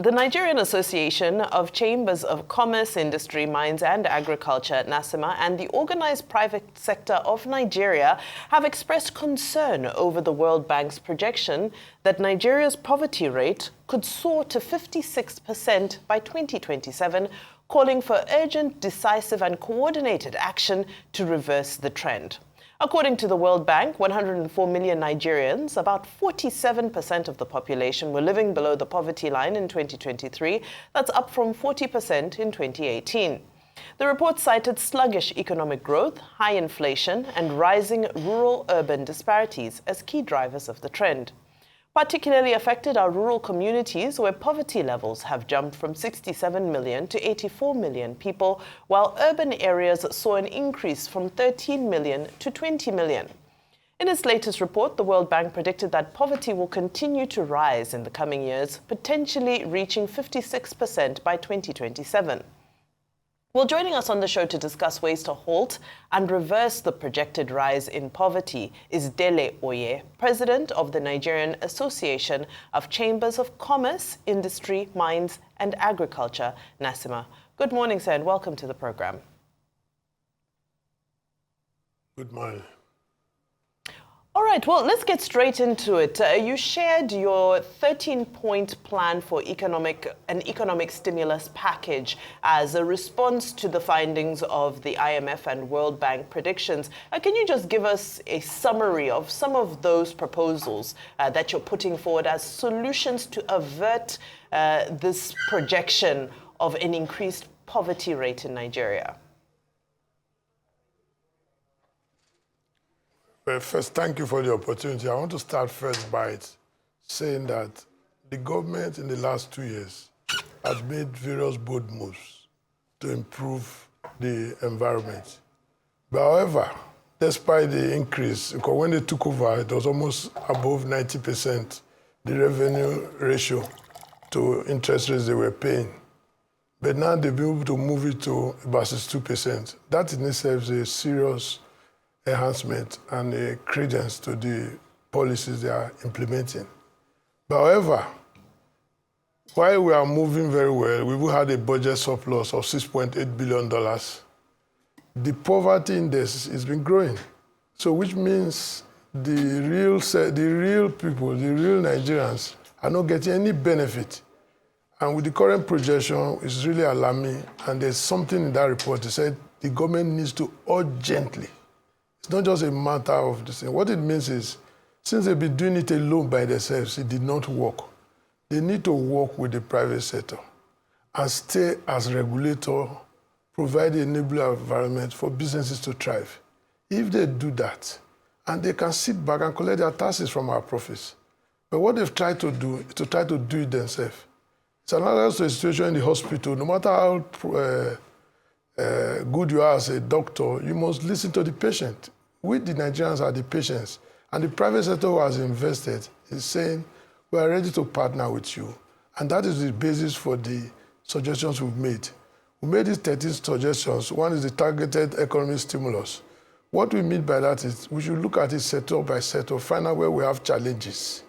The Nigerian Association of Chambers of Commerce, Industry, Mines and Agriculture, NASIMA, and the Organized Private Sector of Nigeria have expressed concern over the World Bank's projection that Nigeria's poverty rate could soar to 56% by 2027, calling for urgent, decisive and coordinated action to reverse the trend. According to the World Bank, 104 million Nigerians, about 47% of the population, were living below the poverty line in 2023. That's up from 40% in 2018. The report cited sluggish economic growth, high inflation, and rising rural-urban disparities as key drivers of the trend. Particularly affected are rural communities where poverty levels have jumped from 67 million to 84 million people, while urban areas saw an increase from 13 million to 20 million. In its latest report, the World Bank predicted that poverty will continue to rise in the coming years, potentially reaching 56% by 2027. Well, joining us on the show to discuss ways to halt and reverse the projected rise in poverty is Dele, president of the Nigerian Association of Chambers of Commerce, Industry, Mines and Agriculture, NASIMA. Good morning, sir, and welcome to the program. Good morning. All right, well, let's get straight into it. You shared your 13-point plan for an economic stimulus package as a response to the findings of the IMF and World Bank predictions. Can you just give us a summary of some of those proposals that you're putting forward as solutions to avert this projection of an increased poverty rate in Nigeria? Well, first, thank you for the opportunity. I want to start first by saying that the government in the last 2 years has made various bold moves to improve the environment. But however, despite the increase, because when they took over, it was almost above 90%, the revenue ratio to interest rates they were paying. But now they've been able to move it to about 62%. That in itself is a serious enhancement and a credence to the policies they are implementing. But however, while we are moving very well, we've had a budget surplus of $6.8 billion. The poverty index has been growing. So which means the real people, the real Nigerians are not getting any benefit. And with the current projection, it's really alarming. And there's something in that report that said the government needs to urgently. It's not just a matter of this thing. What it means is, since they've been doing it alone by themselves, it did not work. They need to work with the private sector and stay as regulator, provide an enabling environment for businesses to thrive. If they do that, and they can sit back and collect their taxes from our profits. But what they've tried to do is to try to do it themselves. It's analogous to a situation in the hospital. No matter how good you are as a doctor, you must listen to the patient. We, the Nigerians, are the patients. And the private sector who has invested is saying, we are ready to partner with you. And that is the basis for the suggestions we've made. We made these 13 suggestions. One is the targeted economic stimulus. What we mean by that is we should look at it sector by sector, find out where we have challenges.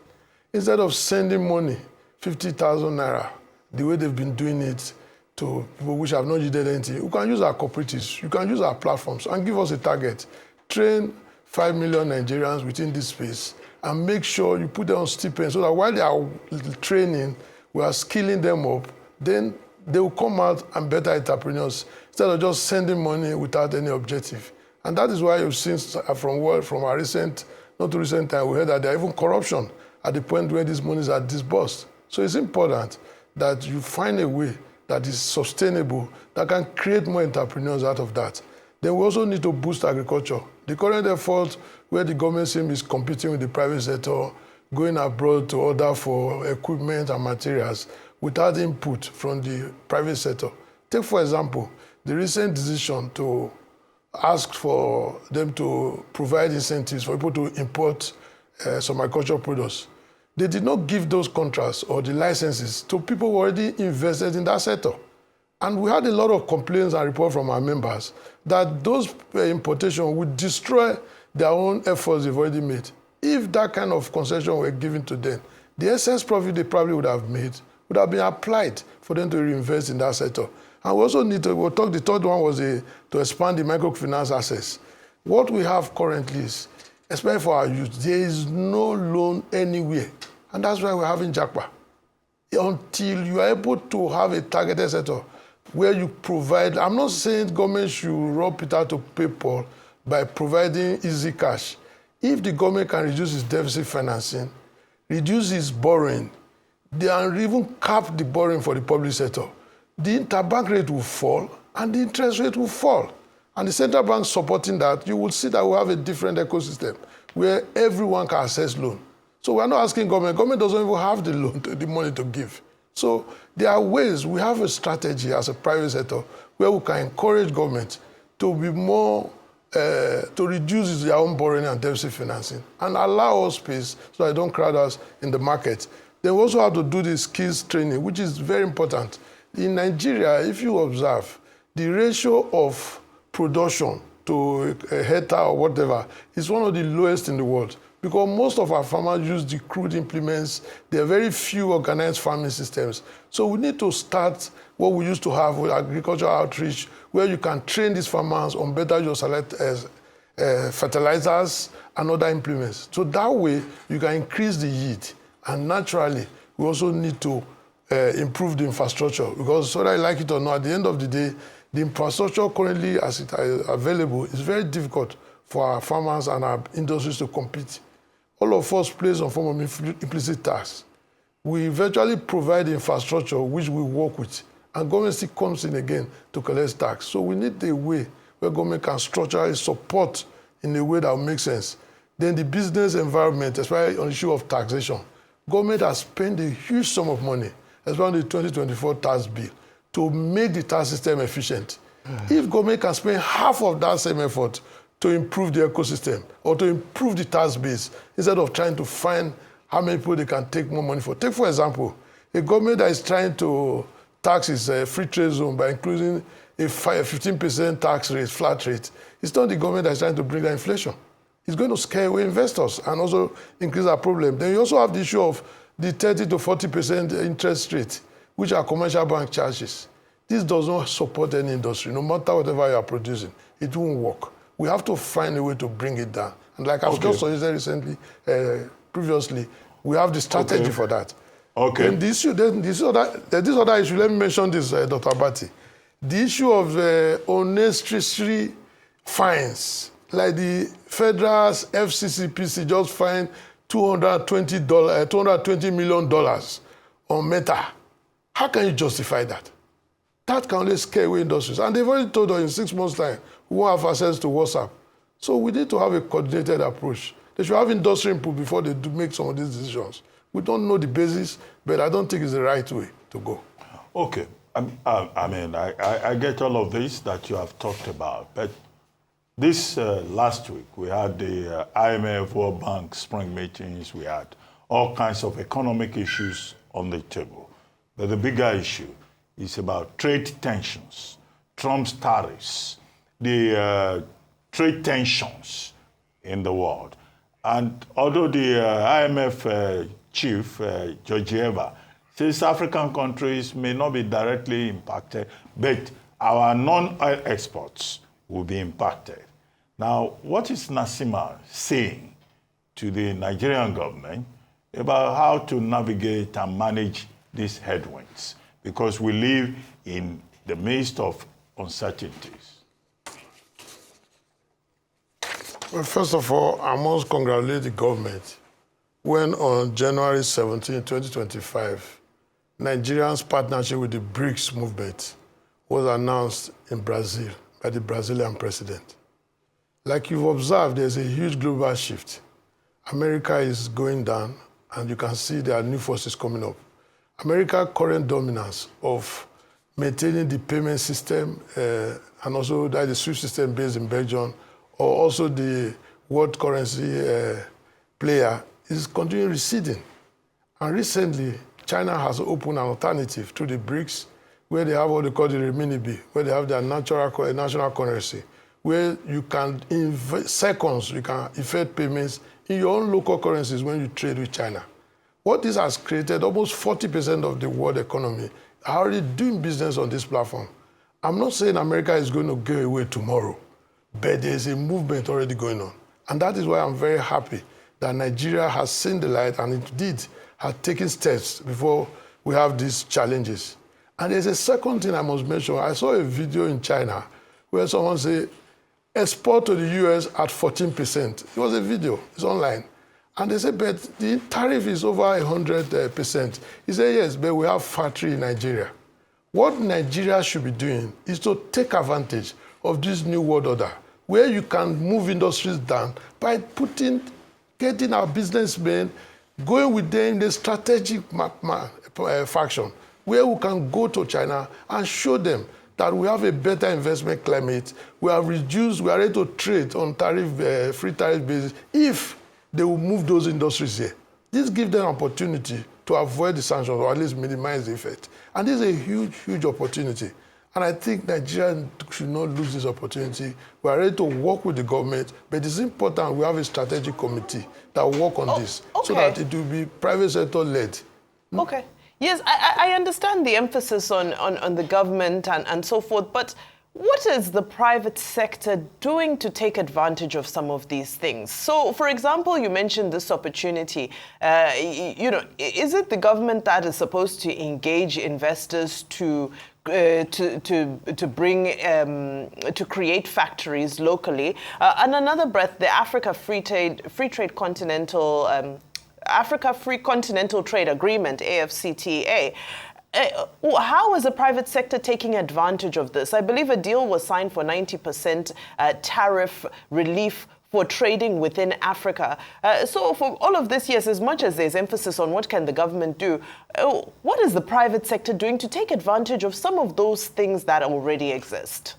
Instead of sending money, 50,000 naira, the way they've been doing it, to people which have not yielded anything, you can use our cooperatives, you can use our platforms and give us a target. Train 5 million Nigerians within this space and make sure you put them on stipends so that while they are training, we are skilling them up, then they will come out and better entrepreneurs instead of just sending money without any objective. And that is why you've seen from our recent, not too recent time, we heard that there are even corruption at the point where these monies are disbursed. So it's important that you find a way that is sustainable, that can create more entrepreneurs out of that. Then we also need to boost agriculture. The current effort where the government seems is competing with the private sector, going abroad to order for equipment and materials without input from the private sector. Take, for example, the recent decision to ask for them to provide incentives for people to import some agricultural products. They did not give those contracts or the licenses to people who already invested in that sector. And we had a lot of complaints and reports from our members that those importations would destroy their own efforts they've already made. If that kind of concession were given to them, the excess profit they probably would have made would have been applied for them to reinvest in that sector. And we also need to, we'll talk, the third one was to expand the microfinance access. What we have currently is, especially for our youth, there is no loan anywhere. And that's why we're having JACPA. Until you are able to have a targeted sector where you provide, I'm not saying government should rob Peter to pay Paul by providing easy cash. If the government can reduce its deficit financing, reduce its borrowing, and even cap the borrowing for the public sector, the interbank rate will fall and the interest rate will fall. And the central bank supporting that, you will see that we have a different ecosystem where everyone can access loan. So we're not asking government. Government doesn't even have the loan, the money to give. So there are ways, we have a strategy as a private sector where we can encourage government to be more, to reduce their own borrowing and deficit financing and allow us space so they don't crowd us in the market. They also have to do the skills training, which is very important. In Nigeria, if you observe, the ratio of production to a hectare or whatever is one of the lowest in the world because most of our farmers use the crude implements. There are very few organized farming systems. So we need to start what we used to have with agricultural outreach, where you can train these farmers on better use of fertilizers and other implements. So that way, you can increase the yield. And naturally, we also need to improve the infrastructure because whether you like it or not, at the end of the day, the infrastructure currently as it is available is very difficult for our farmers and our industries to compete. All of us pay some form of implicit tax. We virtually provide the infrastructure which we work with, and government still comes in again to collect tax. So we need a way where government can structurally support in a way that makes sense. Then the business environment, especially on the issue of taxation, government has spent a huge sum of money, especially on the 2024 tax bill, to make the tax system efficient. If government can spend half of that same effort to improve the ecosystem or to improve the tax base, instead of trying to find how many people they can take more money for. Take, for example, a government that is trying to tax its free trade zone by including a 15% tax rate, flat rate. It's not the government that is trying to bring down inflation. It's going to scare away investors and also increase our problem. Then you also have the issue of the 30 to 40% interest rate, which are commercial bank charges. This does not support any industry. No matter whatever you are producing, it won't work. We have to find a way to bring it down. And like I've just suggested recently, previously, we have the strategy for that. Okay. And this other issue, let me mention this, Dr. Abati. The issue of unnecessary fines, like the federal FCCPC just fined $220 million on Meta. How can you justify that? That can only scare away industries. And they've already told us in 6 months' time, we won't have access to WhatsApp. So we need to have a coordinated approach. They should have industry input before they do make some of these decisions. We don't know the basis, but I don't think it's the right way to go. Okay. I get all of this that you have talked about, but this last week, we had the IMF World Bank spring meetings. We had all kinds of economic issues on the table. But the bigger issue is about trade tensions, Trump's tariffs, the trade tensions in the world. And although the IMF chief, Georgieva, says African countries may not be directly impacted, but our non-oil exports will be impacted. Now, what is Nasima saying to the Nigerian government about how to navigate and manage these headwinds? Because we live in the midst of uncertainties. Well, first of all, I must congratulate the government when on January 17, 2025, Nigeria's partnership with the BRICS movement was announced in Brazil by the Brazilian president. Like you've observed, there's a huge global shift. America is going down, and you can see there are new forces coming up. America's current dominance of maintaining the payment system and also that the SWIFT system based in Belgium, or also the world currency player, is continuing receding. And recently, China has opened an alternative to the BRICS, where they have what they call the renminbi, where they have their national currency, where you can, in seconds, you can effect payments in your own local currencies when you trade with China. What this has created, almost 40% of the world economy are already doing business on this platform. I'm not saying America is going to go away tomorrow, but there's a movement already going on. And that is why I'm very happy that Nigeria has seen the light and indeed has taken steps before we have these challenges. And there's a second thing I must mention. I saw a video in China where someone said, export to the US at 14%. It was a video, it's online. And they said, but the tariff is over 100%. He said, yes, but we have factory in Nigeria. What Nigeria should be doing is to take advantage of this new world order, where you can move industries down by getting our businessmen, going with them in a strategic faction, where we can go to China and show them that we have a better investment climate, we are ready to trade on free tariff basis if they will move those industries here. This gives them opportunity to avoid the sanctions or at least minimize the effect. And this is a huge, huge opportunity. And I think Nigeria should not lose this opportunity. We are ready to work with the government, but it's important we have a strategic committee that will work on this so that it will be private sector led. Okay. Yes, I understand the emphasis on the government and so forth, but what is the private sector doing to take advantage of some of these things? So, for example, you mentioned this opportunity. Is it the government that is supposed to engage investors to create factories locally? And another breath, the Africa Free Continental Trade Agreement, AFCTA. How is the private sector taking advantage of this? I believe a deal was signed for 90% tariff relief for trading within Africa. So for all of this, yes, as much as there's emphasis on what can the government do, what is the private sector doing to take advantage of some of those things that already exist?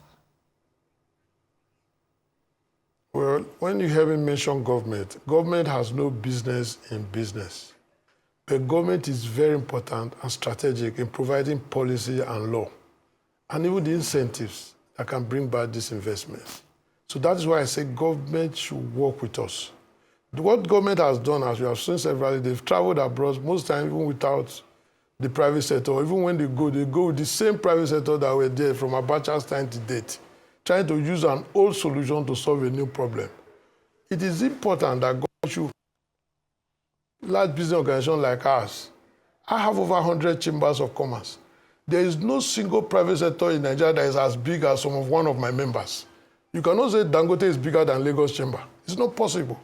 Well, when you hear me mention government, government has no business in business. But government is very important and strategic in providing policy and law, and even the incentives that can bring back this investment. So that is why I say government should work with us. What government has done, as we have seen severally, they've traveled abroad, most times even without the private sector. Even when they go with the same private sector that were there from Abacha's time to date, trying to use an old solution to solve a new problem. It is important that government should, large business organization like ours, I have over 100 chambers of commerce. There is no single private sector in Nigeria that is as big as one of my members. You cannot say Dangote is bigger than Lagos Chamber. It's not possible.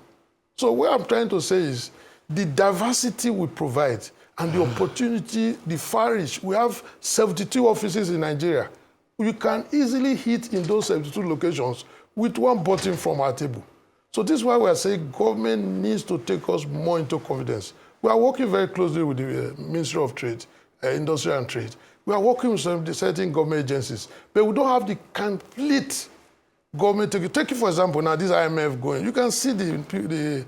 So what I'm trying to say is the diversity we provide and the opportunity, the far reach. We have 72 offices in Nigeria. You can easily hit in those 72 locations with one button from our table. So this is why we are saying government needs to take us more into confidence. We are working very closely with the Ministry of Trade, Industry and Trade. We are working with certain government agencies, but we don't have the complete government. Take it for example, now this IMF going. You can see the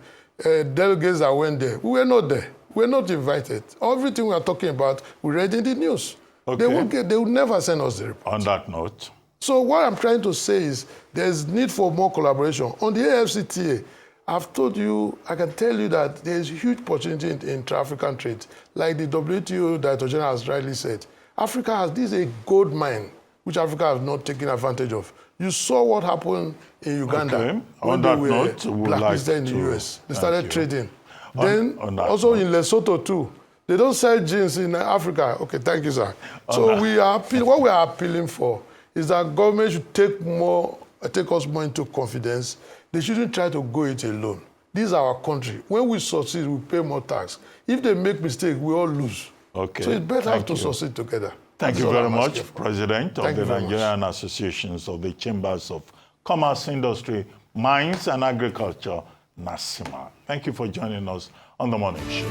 delegates that went there. We were not there. We were not invited. Everything we are talking about, we read in the news. Okay. They will never send us the report. On that note. So what I'm trying to say is there's need for more collaboration. On the AFCTA, I've told you, I can tell you that there's huge opportunity in intra-African trade. Like the WTO Director General has rightly said, Africa has this a gold mine, which Africa has not taken advantage of. You saw what happened in Uganda when they were blacklisted in the US. They started trading. Then also in Lesotho too. They don't sell jeans in Africa. Okay, thank you, sir. So what we are appealing for is that government should take us more into confidence. They shouldn't try to go it alone. This is our country. When we succeed, we pay more tax. If they make mistakes, we all lose. Okay. So it's better to succeed together. Thank you very much, President of the Nigerian Associations of the Chambers of Commerce, Industry, Mines and Agriculture, NASIMA. Thank you for joining us on The Morning Show.